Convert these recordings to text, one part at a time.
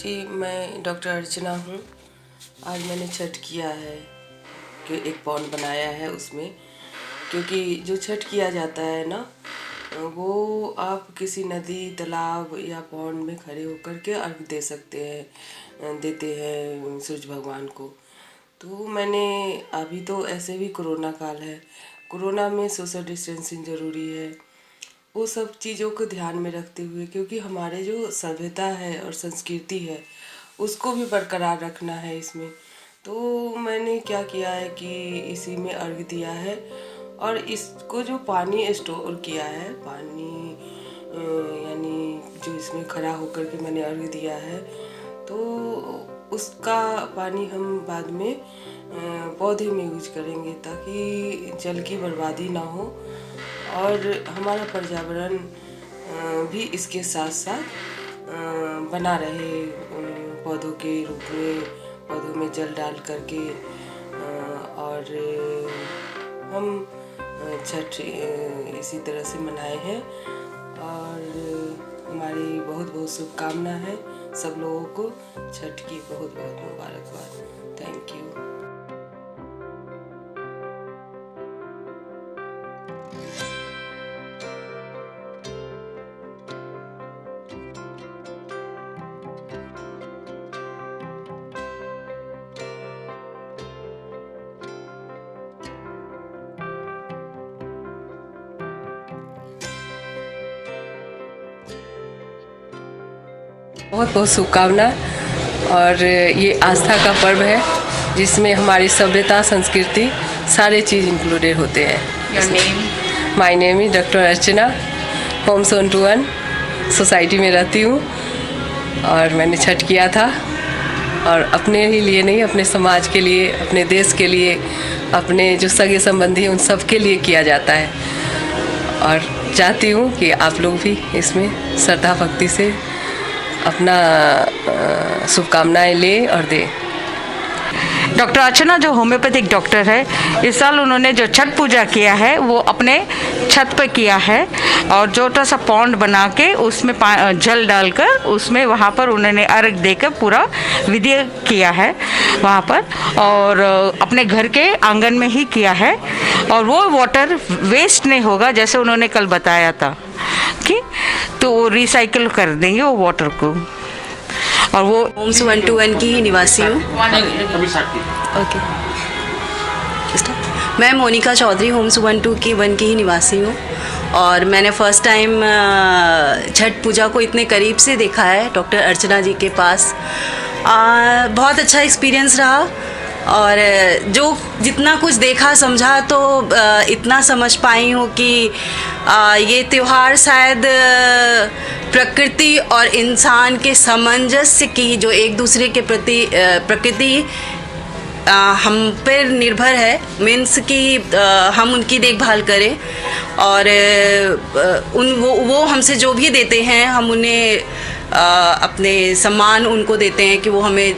जी, मैं डॉक्टर अर्चना हूँ। आज मैंने छठ किया है कि एक पॉन्ड बनाया है उसमें, क्योंकि जो छठ किया जाता है ना, वो आप किसी नदी, तालाब या पॉन्ड में खड़े होकर के अर्घ दे सकते हैं, देते हैं सूरज भगवान को। तो मैंने अभी तो ऐसे भी कोरोना काल है, कोरोना में सोशल डिस्टेंसिंग ज़रूरी है, वो सब चीज़ों को ध्यान में रखते हुए, क्योंकि हमारे जो सभ्यता है और संस्कृति है उसको भी बरकरार रखना है इसमें। तो मैंने क्या किया है कि इसी में अर्घ दिया है, और इसको जो पानी स्टोर किया है, पानी यानी जो इसमें खड़ा होकर के मैंने अर्घ दिया है, तो उसका पानी हम बाद में पौधे में यूज करेंगे, ताकि जल की बर्बादी ना हो और हमारा पर्यावरण भी इसके साथ साथ बना रहे। पौधों के रूप में पौधों में जल डाल करके, और हम छठ इसी तरह से मनाए हैं। और हमारी बहुत बहुत शुभकामना है सब लोगों को, छठ की बहुत बहुत मुबारकबाद। Thank you. बहुत बहुत शुभकामना। और ये आस्था का पर्व है जिसमें हमारी सभ्यता, संस्कृति सारे चीज़ इंक्लूडेड होते हैं। Your name? My name is doctor Archana. Homes 121 society में रहती हूँ, और मैंने छठ किया था, और अपने ही लिए नहीं, अपने समाज के लिए, अपने देश के लिए, अपने जो सगे संबंधी हैं उन सब के लिए किया जाता है। और चाहती हूँ कि आप लोग भी इसमें श्रद्धा भक्ति से अपना शुभकामनाएं ले और दे। डॉक्टर अर्चना जो होम्योपैथिक डॉक्टर है, इस साल उन्होंने जो छठ पूजा किया है वो अपने छत पर किया है, और छोटा सा पॉन्ड बना के उसमें जल डालकर उसमें वहाँ पर उन्होंने अर्घ देकर पूरा विधि किया है वहाँ पर, और अपने घर के आंगन में ही किया है। और वो वाटर वेस्ट नहीं होगा, जैसे उन्होंने कल बताया था कि तो वो रिसाइकिल कर देंगे वो वाटर को। और वो होम्स 121 की ही निवासी हूँ। ओके, मैं मोनिका चौधरी होम्स 121 की ही निवासी हूँ, और मैंने फ़र्स्ट टाइम छठ पूजा को इतने करीब से देखा है डॉक्टर अर्चना जी के पास। बहुत अच्छा एक्सपीरियंस रहा, और जो जितना कुछ देखा समझा तो इतना समझ पाई हूँ कि ये त्यौहार शायद प्रकृति और इंसान के सामंजस्य की, जो एक दूसरे के प्रति प्रकृति हम पर निर्भर है, मीन्स कि हम उनकी देखभाल करें, और वो हमसे जो भी देते हैं हम उन्हें अपने सम्मान उनको देते हैं, कि वो हमें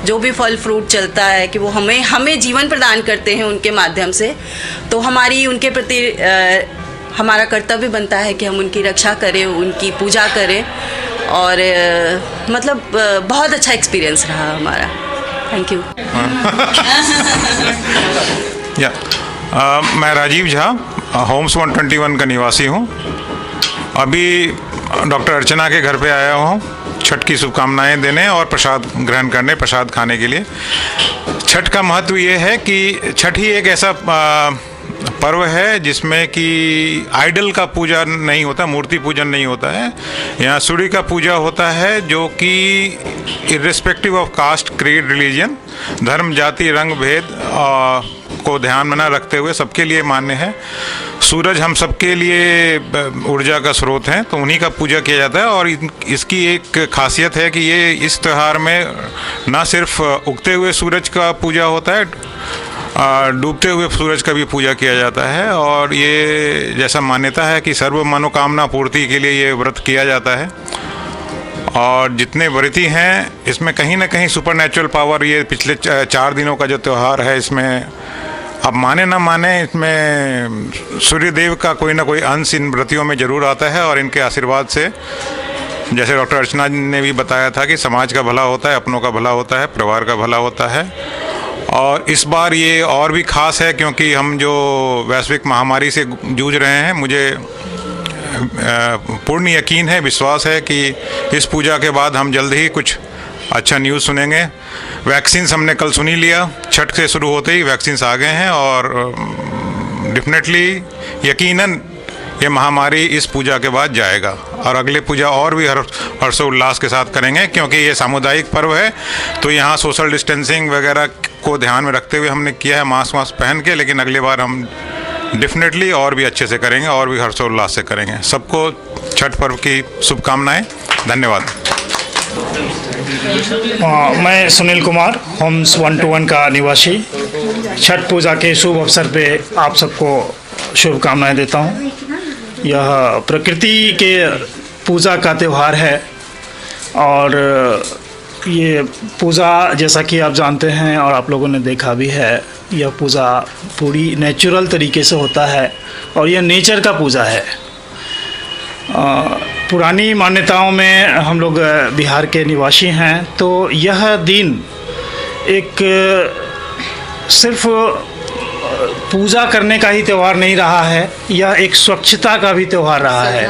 जो भी फल फ्रूट चलता है कि वो हमें जीवन प्रदान करते हैं उनके माध्यम से। तो हमारी उनके प्रति हमारा कर्तव्य बनता है कि हम उनकी रक्षा करें, उनकी पूजा करें, और मतलब बहुत अच्छा एक्सपीरियंस रहा हमारा। Thank you. मैं राजीव झा होम्स 121 का निवासी हूँ। अभी डॉक्टर अर्चना के घर पे आया हूँ छठ की शुभकामनाएं देने और प्रसाद ग्रहण करने, प्रसाद खाने के लिए। छठ का महत्व ये है कि छठ ही एक ऐसा पर्व है जिसमें कि आइडल का पूजा नहीं होता, मूर्ति पूजन नहीं होता है। यहाँ सूर्य का पूजा होता है, जो कि irrespective of caste, creed, religion, धर्म, जाति, रंग भेद को ध्यान में न रखते हुए सबके लिए मान्य है। सूरज हम सबके लिए ऊर्जा का स्रोत हैं, तो उन्हीं का पूजा किया जाता है। और इसकी एक खासियत है कि ये इस त्यौहार में न सिर्फ उगते हुए सूरज का पूजा होता है, डूबते हुए सूरज का भी पूजा किया जाता है। और ये जैसा मान्यता है कि सर्व मनोकामना पूर्ति के लिए ये व्रत किया जाता है। और जितने व्रती हैं इसमें कहीं ना कहीं सुपरनैचुरल पावर, ये पिछले 4 दिनों का जो त्यौहार है इसमें अब माने ना माने, इसमें सूर्यदेव का कोई ना कोई अंश इन व्रतियों में ज़रूर आता है, और इनके आशीर्वाद से जैसे डॉक्टर अर्चना ने भी बताया था कि समाज का भला होता है, अपनों का भला होता है, परिवार का भला होता है। और इस बार ये और भी ख़ास है क्योंकि हम जो वैश्विक महामारी से जूझ रहे हैं, मुझे पूर्ण यकीन है, विश्वास है कि इस पूजा के बाद हम जल्द ही कुछ अच्छा न्यूज़ सुनेंगे। वैक्सीन्स हमने कल सुन ही लिया, छठ से शुरू होते ही वैक्सीन्स आ गए हैं और डेफिनेटली यकीनन ये महामारी इस पूजा के बाद जाएगा और अगले पूजा और भी हर्षोल्लास के साथ करेंगे क्योंकि ये सामुदायिक पर्व है। तो यहाँ सोशल डिस्टेंसिंग वगैरह को ध्यान में रखते हुए हमने किया है, मास्क पहन के, लेकिन अगली बार हम डेफिनेटली और भी अच्छे से करेंगे और भी हर्षोल्लास से करेंगे। सबको छठ पर्व की शुभकामनाएं। धन्यवाद। मैं सुनील कुमार, होम्स 121 का निवासी, छठ पूजा के शुभ अवसर पे आप सबको शुभकामनाएं देता हूं। यह प्रकृति के पूजा का त्यौहार है और ये पूजा जैसा कि आप जानते हैं और आप लोगों ने देखा भी है, यह पूजा पूरी नेचुरल तरीके से होता है और यह नेचर का पूजा है। पुरानी मान्यताओं में हम लोग बिहार के निवासी हैं, तो यह दिन एक सिर्फ पूजा करने का ही त्यौहार नहीं रहा है, यह एक स्वच्छता का भी त्यौहार रहा है।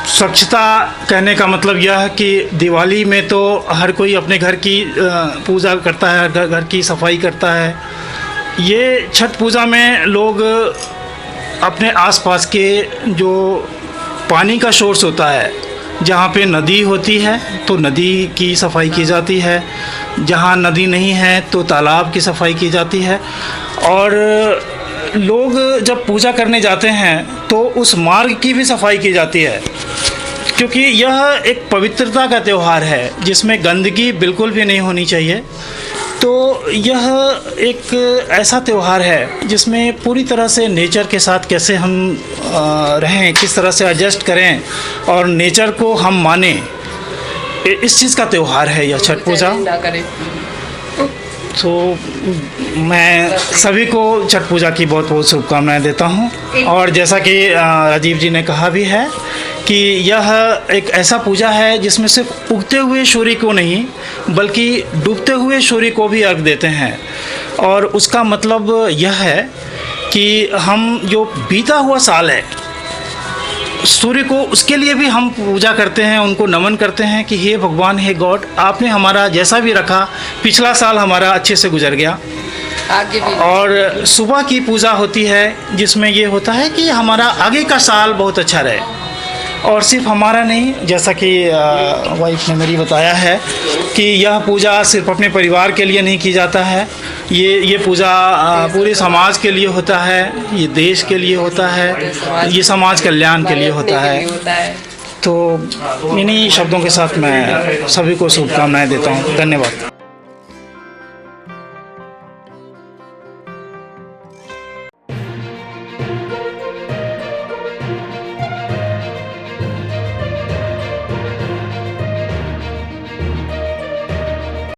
स्वच्छता कहने का मतलब यह है कि दिवाली में तो हर कोई अपने घर की पूजा करता है, घर की सफाई करता है। ये छठ पूजा में लोग अपने आसपास के जो पानी का सोर्स होता है, जहाँ पे नदी होती है तो नदी की सफाई की जाती है, जहाँ नदी नहीं है तो तालाब की सफाई की जाती है। और लोग जब पूजा करने जाते हैं तो उस मार्ग की भी सफाई की जाती है क्योंकि यह एक पवित्रता का त्यौहार है जिसमें गंदगी बिल्कुल भी नहीं होनी चाहिए। तो यह एक ऐसा त्यौहार है जिसमें पूरी तरह से नेचर के साथ कैसे हम रहें, किस तरह से एडजस्ट करें और नेचर को हम माने, इस चीज़ का त्यौहार है यह छठ पूजा। तो मैं सभी को छठ पूजा की बहुत बहुत शुभकामनाएं देता हूं। और जैसा कि राजीव जी ने कहा भी है कि यह एक ऐसा पूजा है जिसमें सिर्फ उगते हुए सूर्य को नहीं बल्कि डूबते हुए सूर्य को भी अर्घ देते हैं। और उसका मतलब यह है कि हम जो बीता हुआ साल है, सूर्य को, उसके लिए भी हम पूजा करते हैं, उनको नमन करते हैं कि हे भगवान, हे गॉड, आपने हमारा जैसा भी रखा, पिछला साल हमारा अच्छे से गुजर गया। आगे भी। और सुबह की पूजा होती है जिसमें ये होता है कि हमारा आगे का साल बहुत अच्छा रहे। और सिर्फ हमारा नहीं, जैसा कि वाइफ ने मेरी बताया है कि यह पूजा सिर्फ अपने परिवार के लिए नहीं की जाता है, ये पूजा पूरे समाज के लिए होता है, ये देश के लिए होता है, ये समाज कल्याण के लिए होता है। तो इन्हीं शब्दों के साथ मैं सभी को शुभकामनाएं देता हूँ। धन्यवाद।